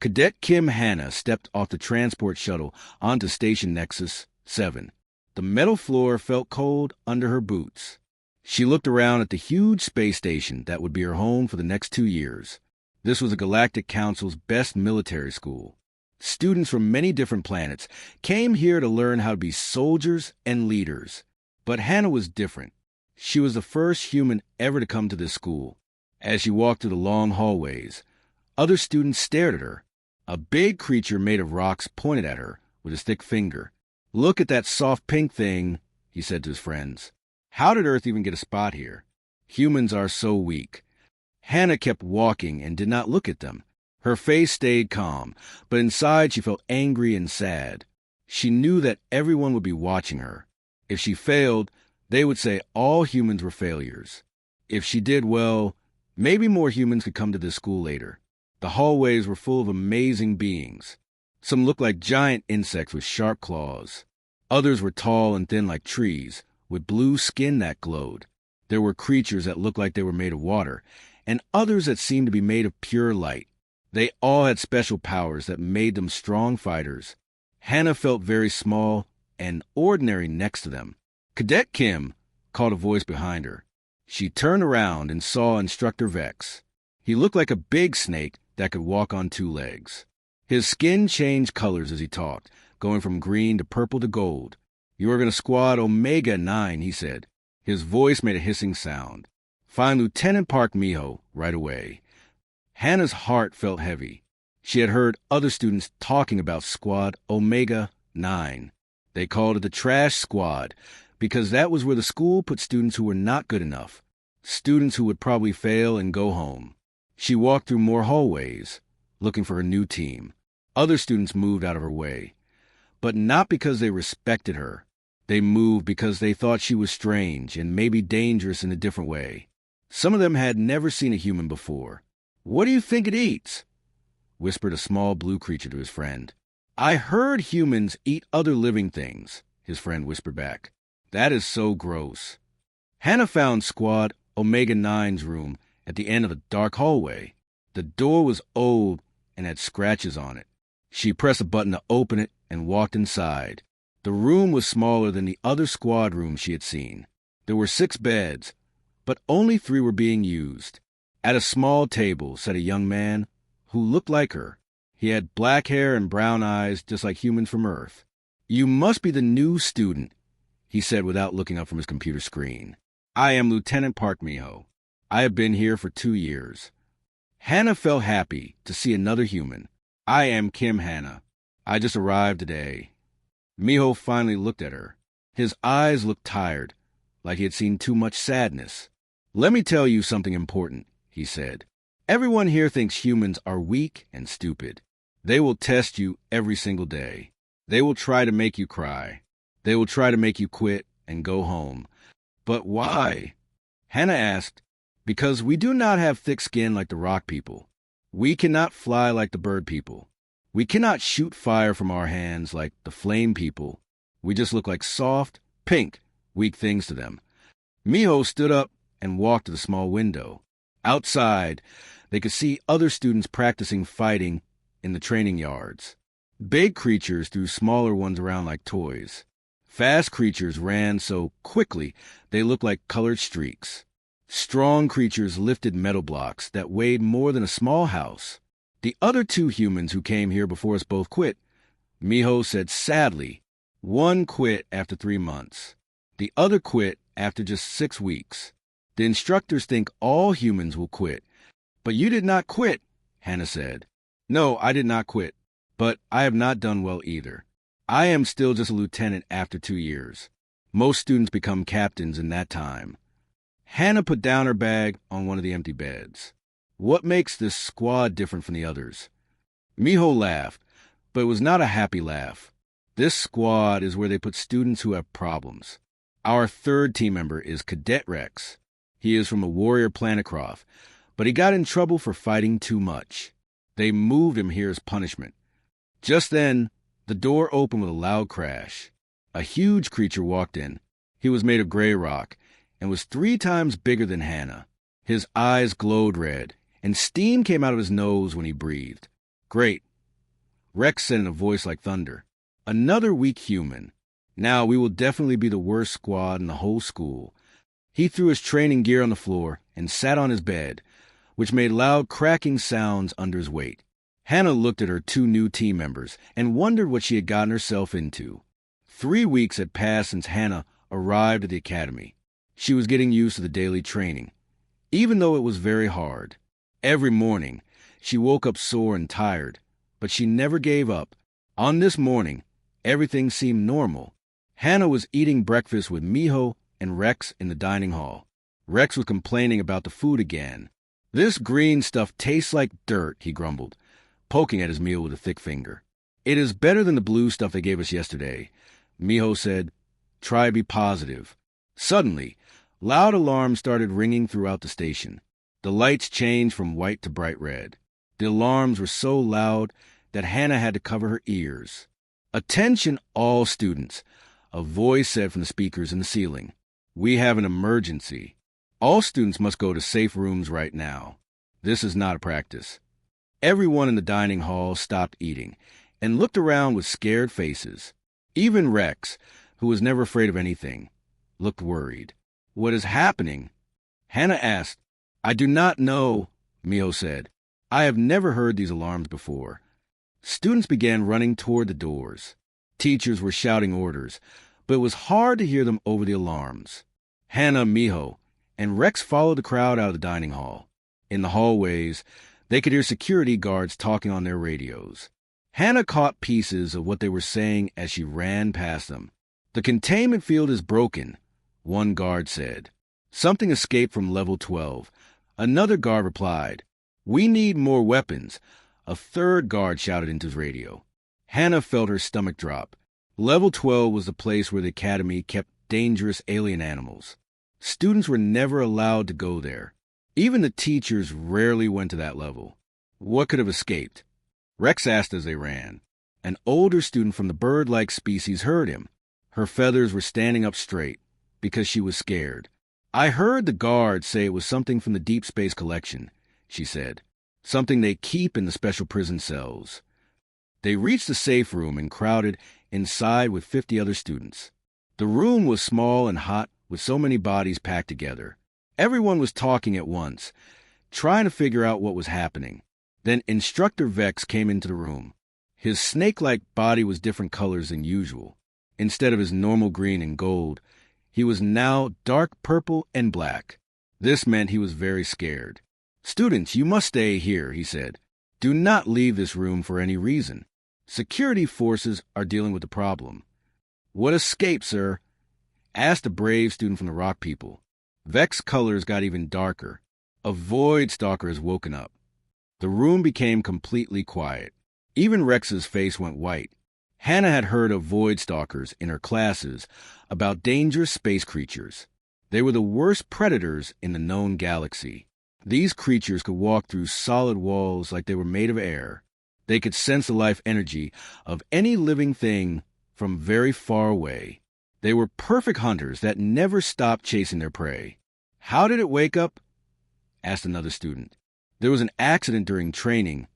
Cadet Kim Hanna stepped off the transport shuttle onto Station Nexus 7. The metal floor felt cold under her boots. She looked around at the huge space station that would be her home for the next 2 years. This was the Galactic Council's best military school. Students from many different planets came here to learn how to be soldiers and leaders. But Hannah was different. She was the first human ever to come to this school. As she walked through the long hallways, other students stared at her. A big creature made of rocks pointed at her with his thick finger. "Look at that soft pink thing," he said to his friends. "How did Earth even get a spot here? Humans are so weak." Hannah kept walking and did not look at them. Her face stayed calm, but inside she felt angry and sad. She knew that everyone would be watching her. If she failed, they would say all humans were failures. If she did well, maybe more humans could come to this school later. The hallways were full of amazing beings. Some looked like giant insects with sharp claws. Others were tall and thin like trees, with blue skin that glowed. There were creatures that looked like they were made of water, and others that seemed to be made of pure light. They all had special powers that made them strong fighters. Hannah felt very small and ordinary next to them. "Cadet Kim," called a voice behind her. She turned around and saw Instructor Vex. He looked like a big snake that could walk on 2 legs. His skin changed colors as he talked, going from green to purple to gold. "You are going to squad Omega 9, he said. His voice made a hissing sound. "Find Lieutenant Park Miho right away." Hannah's heart felt heavy. She had heard other students talking about Squad Omega 9. They called it the Trash Squad because that was where the school put students who were not good enough, students who would probably fail and go home. She walked through more hallways, looking for her new team. Other students moved out of her way, but not because they respected her. They moved because they thought she was strange and maybe dangerous in a different way. Some of them had never seen a human before. "What do you think it eats?" whispered a small blue creature to his friend. "I heard humans eat other living things," his friend whispered back. "That is so gross." Hannah found Squad Omega 9's room at the end of a dark hallway. The door was old and had scratches on it. She pressed a button to open it and walked inside. The room was smaller than the other squad rooms she had seen. There were 6 beds, but only 3 were being used. At a small table sat a young man who looked like her. He had black hair and brown eyes just like humans from Earth. "You must be the new student," he said without looking up from his computer screen. "I am Lieutenant Park Miho. I have been here for 2 years." Hannah felt happy to see another human. "I am Kim Hanna. I just arrived today." Miho finally looked at her. His eyes looked tired, like he had seen too much sadness. "Let me tell you something important," he said. "Everyone here thinks humans are weak and stupid. They will test you every single day. They will try to make you cry. They will try to make you quit and go home. But why?" Hannah asked. "Because we do not have thick skin like the rock people. We cannot fly like the bird people. We cannot shoot fire from our hands like the flame people. We just look like soft, pink, weak things to them." Miho stood up and walked to the small window. Outside, they could see other students practicing fighting in the training yards. Big creatures threw smaller ones around like toys. Fast creatures ran so quickly they looked like colored streaks. Strong creatures lifted metal blocks that weighed more than a small house. "The other 2 humans who came here before us both quit," Miho said sadly. "One quit after 3 months. The other quit after just 6 weeks. The instructors think all humans will quit. But you did not quit," Hannah said. "No, I did not quit. But I have not done well either. I am still just a lieutenant after 2 years. Most students become captains in that time." Hannah put down her bag on one of the empty beds. "What makes this squad different from the others?" Miho laughed, but it was not a happy laugh. "This squad is where they put students who have problems. Our 3rd team member is Cadet Rex. He is from a warrior planetcroft, but he got in trouble for fighting too much. They moved him here as punishment." Just then, the door opened with a loud crash. A huge creature walked in. He was made of gray rock and was 3 times bigger than Hannah. His eyes glowed red, and steam came out of his nose when he breathed. "Great, Rex said in a voice like thunder. Another weak human. Now we will definitely be the worst squad in the whole school. He threw his training gear on the floor and sat on his bed, which made loud cracking sounds under his weight. Hannah looked at her two new team members and wondered what she had gotten herself into. 3 weeks had passed since Hannah arrived at the academy. She was getting used to the daily training, even though it was very hard. Every morning, she woke up sore and tired, but she never gave up. On this morning, everything seemed normal. Hannah was eating breakfast with Miho and Rex in the dining hall. Rex was complaining about the food again. This green stuff tastes like dirt, he grumbled, poking at his meal with a thick finger. It is better than the blue stuff they gave us yesterday, Miho said. Try to be positive. Suddenly, loud alarms started ringing throughout the station. The lights changed from white to bright red. The alarms were so loud that Hannah had to cover her ears. Attention all students, a voice said from the speakers in the ceiling. We have an emergency. All students must go to safe rooms right now. This is not a practice. Everyone in the dining hall stopped eating and looked around with scared faces. Even Rex, who was never afraid of anything, looked worried. What is happening? Hannah asked. I do not know, Miho said. I have never heard these alarms before. Students began running toward the doors. Teachers were shouting orders, but it was hard to hear them over the alarms. Hannah, Miho, and Rex followed the crowd out of the dining hall. In the hallways, they could hear security guards talking on their radios. Hannah caught pieces of what they were saying as she ran past them. The containment field is broken, one guard said. Something escaped from level 12. Another guard replied, We need more weapons. A third guard shouted into his radio. Hannah felt her stomach drop. Level 12 was the place where the academy kept dangerous alien animals. Students were never allowed to go there. Even the teachers rarely went to that level. What could have escaped? Rex asked as they ran. An older student from the bird-like species heard him. Her feathers were standing up straight because she was scared. I heard the guards say it was something from the Deep Space Collection, she said. Something they keep in the special prison cells. They reached the safe room and crowded inside with 50 other students. The room was small and hot with so many bodies packed together. Everyone was talking at once, trying to figure out what was happening. Then Instructor Vex came into the room. His snake-like body was different colors than usual. Instead of his normal green and gold, he was now dark purple and black. This meant he was very scared. Students, you must stay here, he said. Do not leave this room for any reason. Security forces are dealing with the problem. What escape, sir? Asked a brave student from the Rock People. Vex's colors got even darker. A void stalker has woken up. The room became completely quiet. Even Rex's face went white. Hannah had heard of void stalkers in her classes about dangerous space creatures. They were the worst predators in the known galaxy. These creatures could walk through solid walls like they were made of air. They could sense the life energy of any living thing from very far away. They were perfect hunters that never stopped chasing their prey. How did it wake up? Asked another student. There was an accident during training,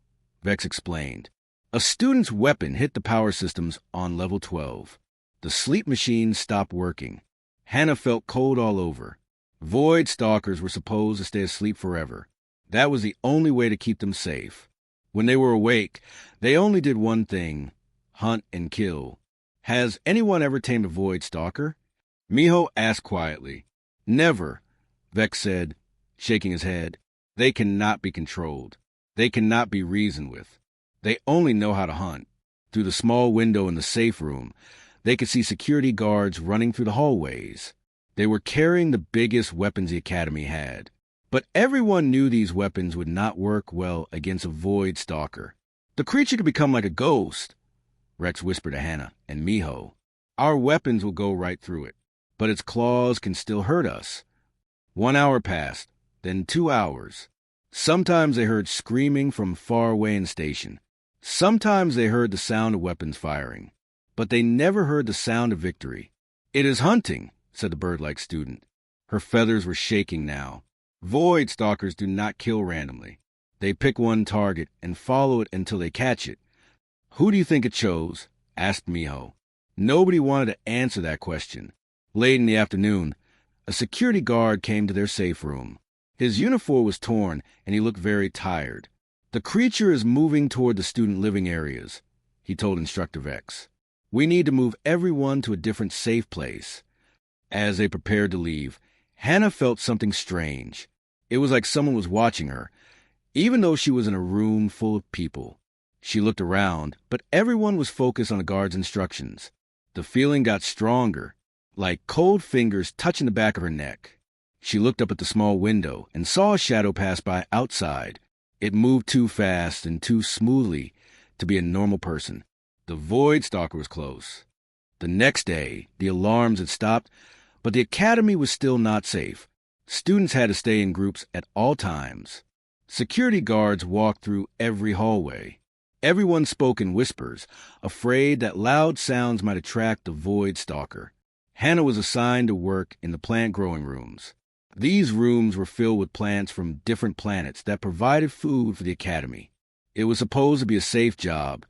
Vex explained. A student's weapon hit the power systems on level 12. The sleep machine stopped working. Hannah felt cold all over. Void stalkers were supposed to stay asleep forever. That was the only way to keep them safe. When they were awake, they only did one thing, hunt and kill. Has anyone ever tamed a void stalker? Miho asked quietly. Never, Vex said, shaking his head. They cannot be controlled. They cannot be reasoned with. They only know how to hunt. Through the small window in the safe room, they could see security guards running through the hallways. They were carrying the biggest weapons the academy had. But everyone knew these weapons would not work well against a void stalker. The creature could become like a ghost, Rex whispered to Hannah and Miho. Our weapons will go right through it, but its claws can still hurt us. 1 hour passed, then 2 hours. Sometimes they heard screaming from far away in the station. Sometimes they heard the sound of weapons firing. But they never heard the sound of victory. It is hunting, said the bird-like student. Her feathers were shaking now. Void stalkers do not kill randomly. They pick one target and follow it until they catch it. "Who do you think it chose?" asked Miho. Nobody wanted to answer that question. Late in the afternoon, a security guard came to their safe room. His uniform was torn, and he looked very tired. "The creature is moving toward the student living areas," he told Instructor Vex. "We need to move everyone to a different safe place." As they prepared to leave, Hannah felt something strange. It was like someone was watching her, even though she was in a room full of people. She looked around, but everyone was focused on the guard's instructions. The feeling got stronger, like cold fingers touching the back of her neck. She looked up at the small window and saw a shadow pass by outside. It moved too fast and too smoothly to be a normal person. The Void Stalker was close. The next day, the alarms had stopped, but the academy was still not safe. Students had to stay in groups at all times. Security guards walked through every hallway. Everyone spoke in whispers, afraid that loud sounds might attract the Void Stalker. Hannah was assigned to work in the plant growing rooms. These rooms were filled with plants from different planets that provided food for the academy. It was supposed to be a safe job,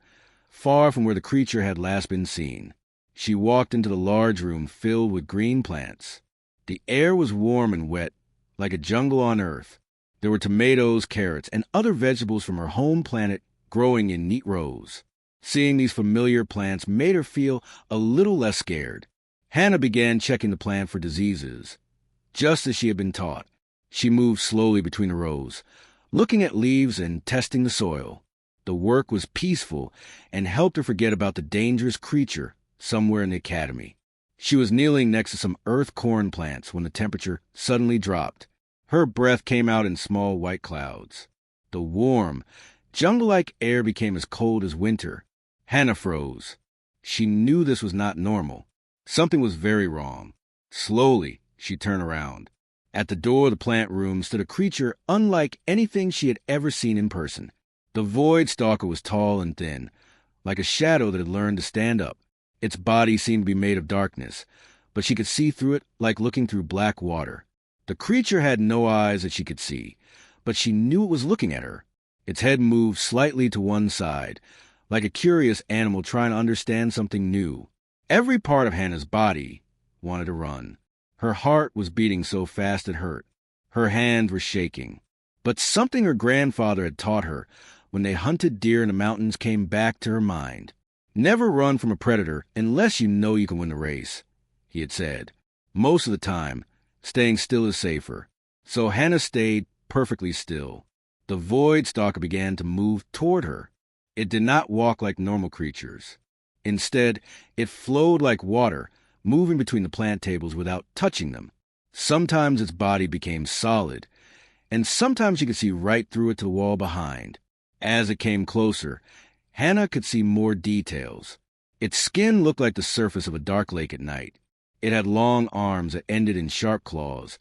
far from where the creature had last been seen. She walked into the large room filled with green plants. The air was warm and wet, like a jungle on Earth. There were tomatoes, carrots, and other vegetables from her home planet growing in neat rows. Seeing these familiar plants made her feel a little less scared. Hannah began checking the plant for diseases. Just as she had been taught, she moved slowly between the rows, looking at leaves and testing the soil. The work was peaceful and helped her forget about the dangerous creature somewhere in the academy. She was kneeling next to some earth corn plants when the temperature suddenly dropped. Her breath came out in small white clouds. The warm, jungle-like air became as cold as winter. Hannah froze. She knew this was not normal. Something was very wrong. Slowly, she turned around. At the door of the plant room stood a creature unlike anything she had ever seen in person. The Void Stalker was tall and thin, like a shadow that had learned to stand up. Its body seemed to be made of darkness, but she could see through it like looking through black water. The creature had no eyes that she could see, but she knew it was looking at her. Its head moved slightly to one side, like a curious animal trying to understand something new. Every part of Hannah's body wanted to run. Her heart was beating so fast it hurt. Her hands were shaking. But something her grandfather had taught her when they hunted deer in the mountains came back to her mind. "Never run from a predator unless you know you can win the race," he had said. Most of the time, staying still is safer. So Hannah stayed perfectly still. The Void Stalker began to move toward her. It did not walk like normal creatures. Instead, it flowed like water, moving between the plant tables without touching them. Sometimes its body became solid, and sometimes you could see right through it to the wall behind. As it came closer, Hannah could see more details. Its skin looked like the surface of a dark lake at night. It had long arms that ended in sharp claws,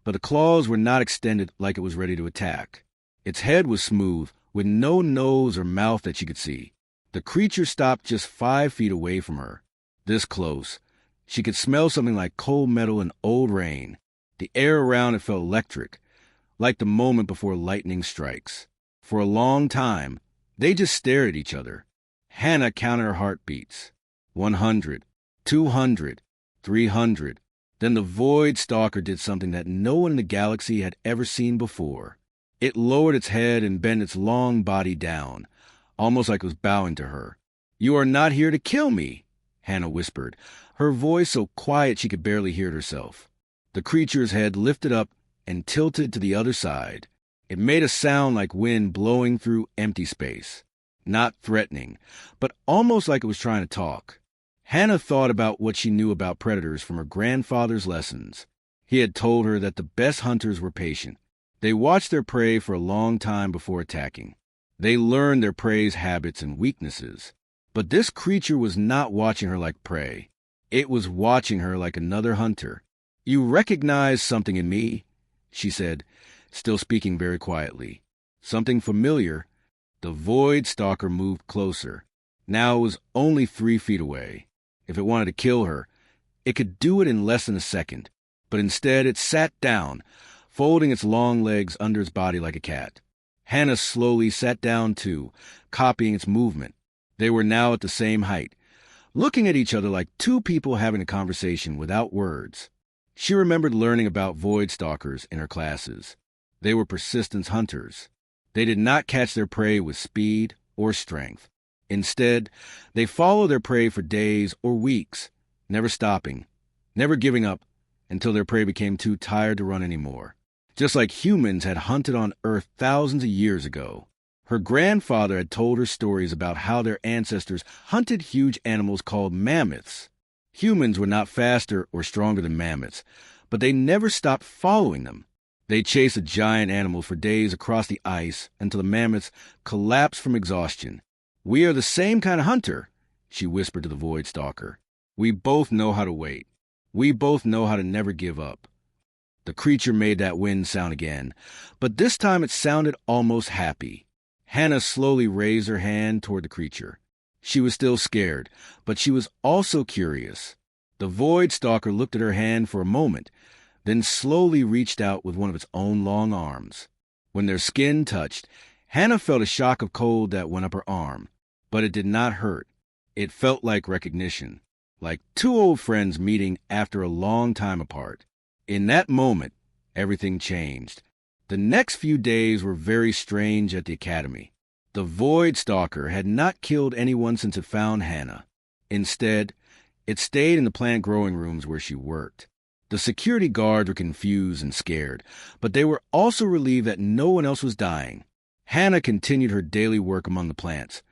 but the claws were not extended like it was ready to attack. Its head was smooth, with no nose or mouth that she could see. The creature stopped just 5 feet away from her. This close, she could smell something like cold metal and old rain. The air around it felt electric, like the moment before lightning strikes. For a long time, they just stared at each other. Hannah counted her heartbeats. 100, 200, 300. Then the Void Stalker did something that no one in the galaxy had ever seen before. It lowered its head and bent its long body down, almost like it was bowing to her. "You are not here to kill me," Hannah whispered, her voice so quiet she could barely hear it herself. The creature's head lifted up and tilted to the other side. It made a sound like wind blowing through empty space. Not threatening, but almost like it was trying to talk. Hannah thought about what she knew about predators from her grandfather's lessons. He had told her that the best hunters were patient. They watched their prey for a long time before attacking. They learned their prey's habits and weaknesses. But this creature was not watching her like prey. It was watching her like another hunter. "You recognize something in me," she said, still speaking very quietly. Something familiar. The Void Stalker moved closer. Now it was only 3 feet away. If it wanted to kill her, it could do it in less than a second. But instead it sat down, folding its long legs under its body like a cat. Hannah slowly sat down too, copying its movement. They were now at the same height, looking at each other like two people having a conversation without words. She remembered learning about void stalkers in her classes. They were persistence hunters. They did not catch their prey with speed or strength. Instead, they followed their prey for days or weeks, never stopping, never giving up until their prey became too tired to run anymore. Just like humans had hunted on Earth thousands of years ago. Her grandfather had told her stories about how their ancestors hunted huge animals called mammoths. Humans were not faster or stronger than mammoths, but they never stopped following them. They chased a giant animal for days across the ice until the mammoths collapsed from exhaustion. "We are the same kind of hunter," she whispered to the void stalker. "We both know how to wait. We both know how to never give up." The creature made that wind sound again, but this time it sounded almost happy. Hannah slowly raised her hand toward the creature. She was still scared, but she was also curious. The void stalker looked at her hand for a moment, then slowly reached out with one of its own long arms. When their skin touched, Hannah felt a shock of cold that went up her arm, but it did not hurt. It felt like recognition, like two old friends meeting after a long time apart. In that moment, everything changed. The next few days were very strange at the academy. The void stalker had not killed anyone since it found Hannah. Instead, it stayed in the plant growing rooms where she worked. The security guards were confused and scared, but they were also relieved that no one else was dying. Hannah continued her daily work among the plants,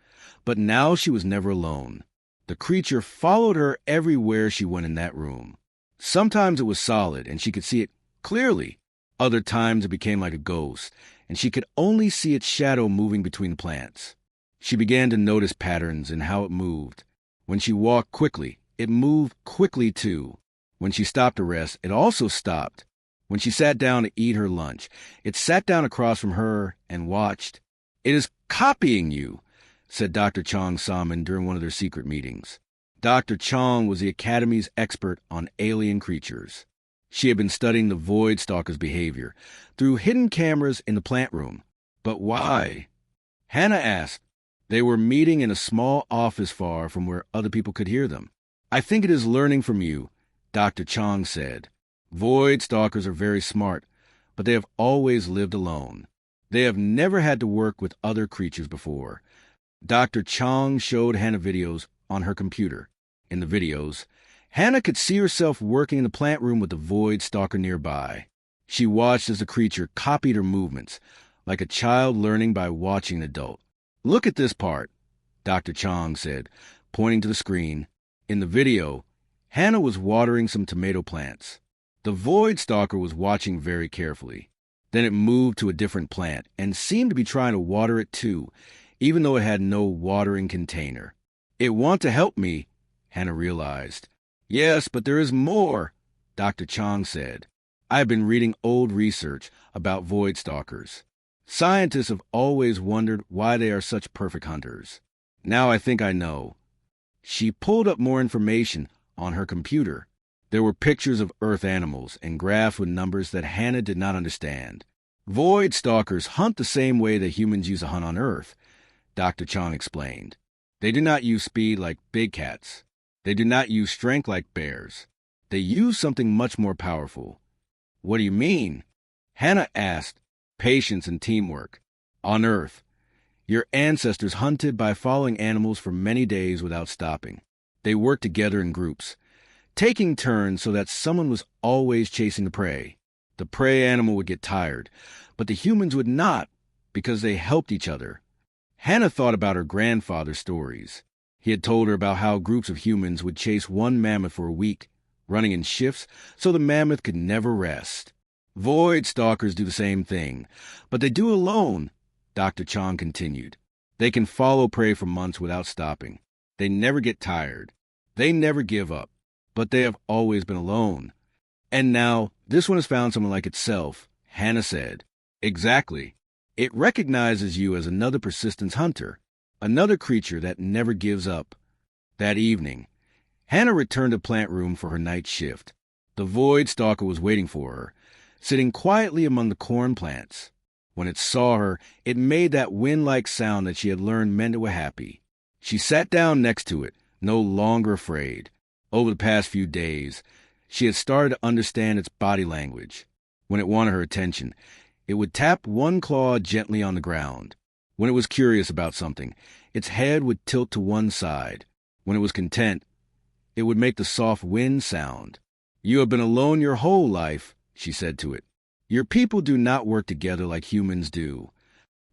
but now she was never alone. The creature followed her everywhere she went in that room. Sometimes it was solid, and she could see it clearly. Other times it became like a ghost, and she could only see its shadow moving between the plants. She began to notice patterns in how it moved. When she walked quickly, it moved quickly too. When she stopped to rest, it also stopped. When she sat down to eat her lunch, it sat down across from her and watched. "It is copying you," said Dr. Chong Salmon during one of their secret meetings. Dr. Chong was the Academy's expert on alien creatures. She had been studying the void stalker's behavior through hidden cameras in the plant room. But why? Hannah asked. They were meeting in a small office far from where other people could hear them. "I think it is learning from you," Dr. Chong said. "Void stalkers are very smart, but they have always lived alone. They have never had to work with other creatures before." Dr. Chong showed Hannah videos on her computer. In the videos, Hannah could see herself working in the plant room with the void stalker nearby. She watched as the creature copied her movements, like a child learning by watching an adult. "Look at this part," Dr. Chong said, pointing to the screen. In the video, Hannah was watering some tomato plants. The void stalker was watching very carefully. Then it moved to a different plant and seemed to be trying to water it too, even though it had no watering container. "It wants to help me," Hannah realized. "Yes, but there is more," Dr. Chong said. "I have been reading old research about void stalkers. Scientists have always wondered why they are such perfect hunters. Now I think I know." She pulled up more information on her computer. There were pictures of Earth animals and graphs with numbers that Hannah did not understand. "Void stalkers hunt the same way that humans use to hunt on Earth," Dr. Chong explained. "They do not use speed like big cats. They do not use strength like bears. They use something much more powerful." "What do you mean?" Hannah asked. "Patience and teamwork. On Earth, your ancestors hunted by following animals for many days without stopping. They worked together in groups, taking turns so that someone was always chasing the prey. The prey animal would get tired, but the humans would not because they helped each other." Hannah thought about her grandfather's stories. He had told her about how groups of humans would chase one mammoth for a week, running in shifts so the mammoth could never rest. "Void stalkers do the same thing, but they do it alone," Dr. Chong continued. "They can follow prey for months without stopping. They never get tired. They never give up, but they have always been alone. And now, this one has found someone like itself," Hannah said. "Exactly. It recognizes you as another persistence hunter, another creature that never gives up." That evening, Hannah returned to plant room for her night shift. The void stalker was waiting for her, sitting quietly among the corn plants. When it saw her, it made that wind-like sound that she had learned meant it was happy. She sat down next to it, no longer afraid. Over the past few days, she had started to understand its body language. When it wanted her attention, it would tap one claw gently on the ground. When it was curious about something, its head would tilt to one side. When it was content, it would make the soft wind sound. "You have been alone your whole life," she said to it. "Your people do not work together like humans do."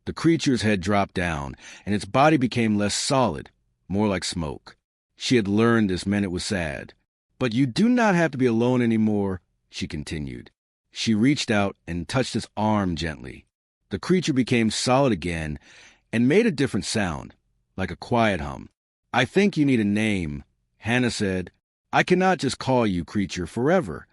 The creature's head dropped down, and its body became less solid, more like smoke. She had learned this meant it was sad. "But you do not have to be alone anymore," she continued. She reached out and touched its arm gently. The creature became solid again and made a different sound, like a quiet hum. "I think you need a name," Hannah said. "I cannot just call you creature forever."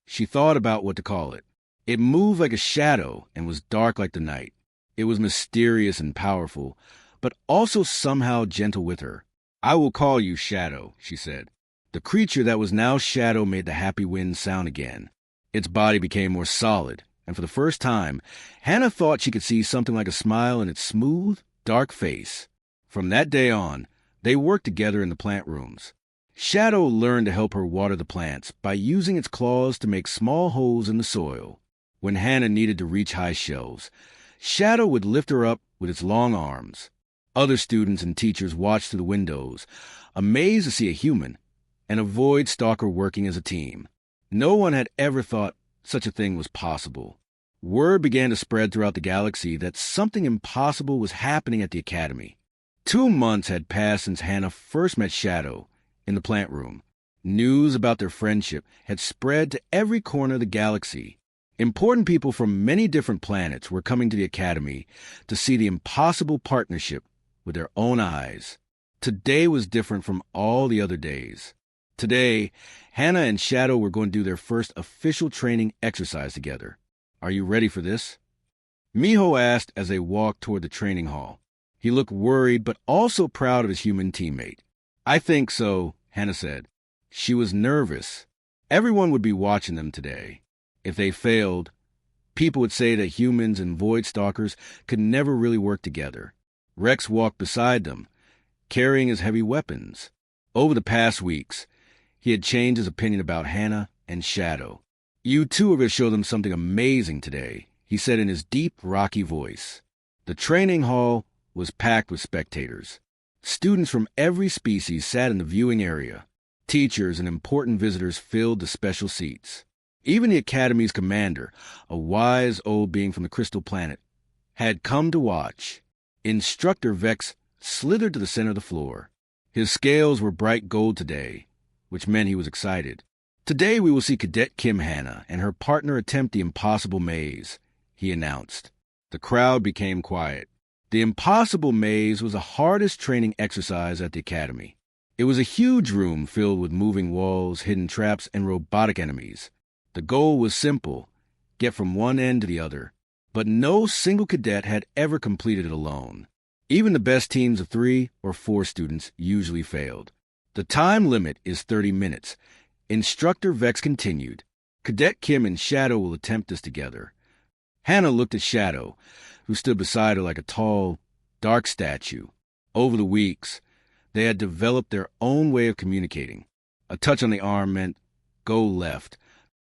She thought about what to call it. It moved like a shadow and was dark like the night. It was mysterious and powerful, but also somehow gentle with her. "I will call you Shadow," she said. The creature that was now Shadow made the happy wind sound again. Its body became more solid, and for the first time, Hannah thought she could see something like a smile in its smooth, dark face. From that day on, they worked together in the plant rooms. Shadow learned to help her water the plants by using its claws to make small holes in the soil. When Hannah needed to reach high shelves, Shadow would lift her up with its long arms. Other students and teachers watched through the windows, amazed to see a human, and a void stalker working as a team. No one had ever thought such a thing was possible. Word began to spread throughout the galaxy that something impossible was happening at the Academy. 2 months had passed since Hannah first met Shadow in the plant room. News about their friendship had spread to every corner of the galaxy. Important people from many different planets were coming to the Academy to see the impossible partnership with their own eyes. Today was different from all the other days. Today, Hannah and Shadow were going to do their first official training exercise together. "Are you ready for this?" Miho asked as they walked toward the training hall. He looked worried but also proud of his human teammate. "I think so," Hannah said. She was nervous. Everyone would be watching them today. If they failed, people would say that humans and void stalkers could never really work together. Rex walked beside them, carrying his heavy weapons. Over the past weeks, he had changed his opinion about Hannah and Shadow. "You two are going to show them something amazing today," he said in his deep, rocky voice. The training hall was packed with spectators. Students from every species sat in the viewing area. Teachers and important visitors filled the special seats. Even the Academy's commander, a wise old being from the Crystal Planet, had come to watch. Instructor Vex slithered to the center of the floor. His scales were bright gold today, which meant he was excited. "Today we will see Cadet Kim Hannah and her partner attempt the impossible maze," he announced. The crowd became quiet. The impossible maze was the hardest training exercise at the Academy. It was a huge room filled with moving walls, hidden traps, and robotic enemies. The goal was simple: get from one end to the other. But no single cadet had ever completed it alone. Even the best teams of 3 or 4 students usually failed. "The time limit is 30 minutes. Instructor Vex continued. "Cadet Kim and Shadow will attempt this together." Hannah looked at Shadow, who stood beside her like a tall, dark statue. Over the weeks, they had developed their own way of communicating. A touch on the arm meant, "Go left."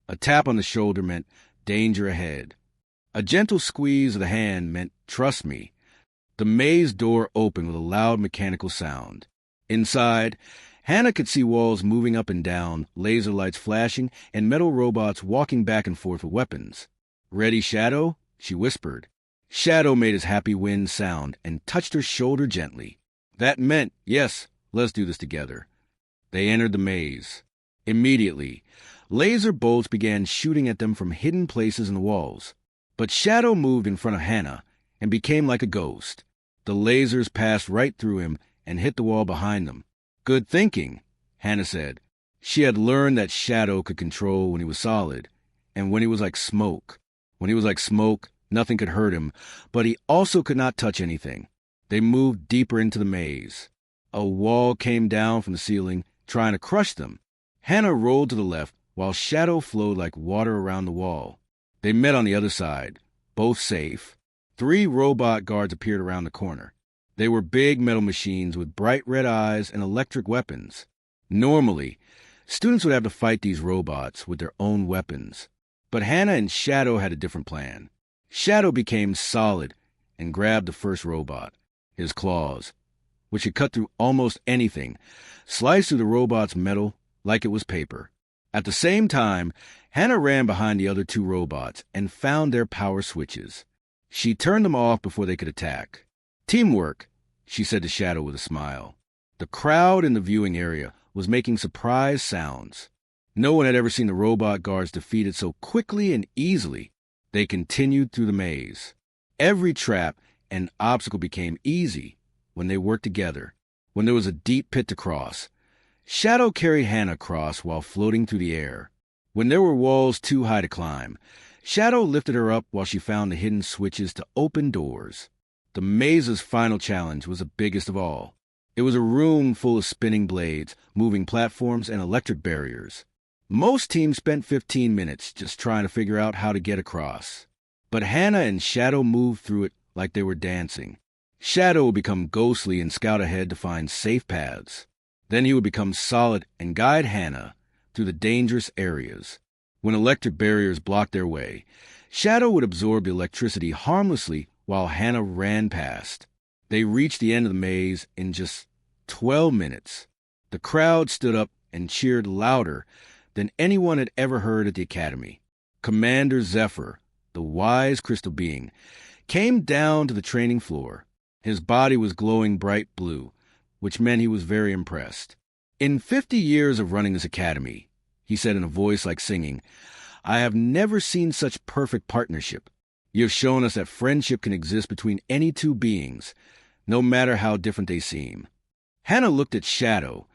A tap on the shoulder meant, "Danger ahead." A gentle squeeze of the hand meant, "Trust me." The maze door opened with a loud mechanical sound. Inside, Hannah could see walls moving up and down, laser lights flashing, and metal robots walking back and forth with weapons. "Ready, Shadow?" she whispered. Shadow made his happy wind sound and touched her shoulder gently. That meant, "Yes, let's do this together." They entered the maze. Immediately, laser bolts began shooting at them from hidden places in the walls. But Shadow moved in front of Hannah and became like a ghost. The lasers passed right through him and hit the wall behind them. "Good thinking," Hannah said. She had learned that Shadow could control when he was solid, and when he was like smoke. When he was like smoke, nothing could hurt him, but he also could not touch anything. They moved deeper into the maze. A wall came down from the ceiling, trying to crush them. Hannah rolled to the left, while Shadow flowed like water around the wall. They met on the other side, both safe. 3 robot guards appeared around the corner. They were big metal machines with bright red eyes and electric weapons. Normally, students would have to fight these robots with their own weapons. But Hannah and Shadow had a different plan. Shadow became solid and grabbed the first robot, his claws, which could cut through almost anything, sliced through the robot's metal like it was paper. At the same time, Hannah ran behind the other two robots and found their power switches. She turned them off before they could attack. "Teamwork," she said to Shadow with a smile. The crowd in the viewing area was making surprise sounds. No one had ever seen the robot guards defeated so quickly and easily. They continued through the maze. Every trap and obstacle became easy when they worked together. When there was a deep pit to cross, Shadow carried Hannah across while floating through the air. When there were walls too high to climb, Shadow lifted her up while she found the hidden switches to open doors. The maze's final challenge was the biggest of all. It was a room full of spinning blades, moving platforms, and electric barriers. Most teams spent 15 minutes just trying to figure out how to get across. But Hannah and Shadow moved through it like they were dancing. Shadow would become ghostly and scout ahead to find safe paths. Then he would become solid and guide Hannah through the dangerous areas. When electric barriers blocked their way, Shadow would absorb the electricity harmlessly while Hannah ran past. They reached the end of the maze in just 12 minutes. The crowd stood up and cheered louder than anyone had ever heard at the academy. Commander Zephyr, the wise crystal being, came down to the training floor. His body was glowing bright blue, which meant he was very impressed. "In 50 years of running this academy," he said in a voice like singing, "I have never seen such perfect partnership. You have shown us that friendship can exist between any two beings, no matter how different they seem." Hannah looked at Shadow,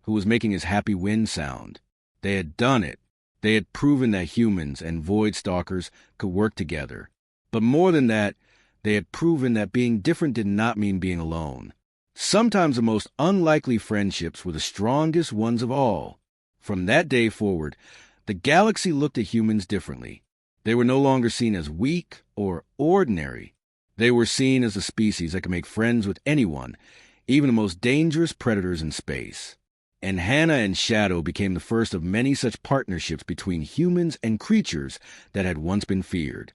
who was making his happy wind sound. They had done it. They had proven that humans and Void Stalkers could work together. But more than that, they had proven that being different did not mean being alone. Sometimes the most unlikely friendships were the strongest ones of all. From that day forward, the galaxy looked at humans differently. They were no longer seen as weak or ordinary. They were seen as a species that could make friends with anyone, even the most dangerous predators in space. And Hannah and Shadow became the first of many such partnerships between humans and creatures that had once been feared.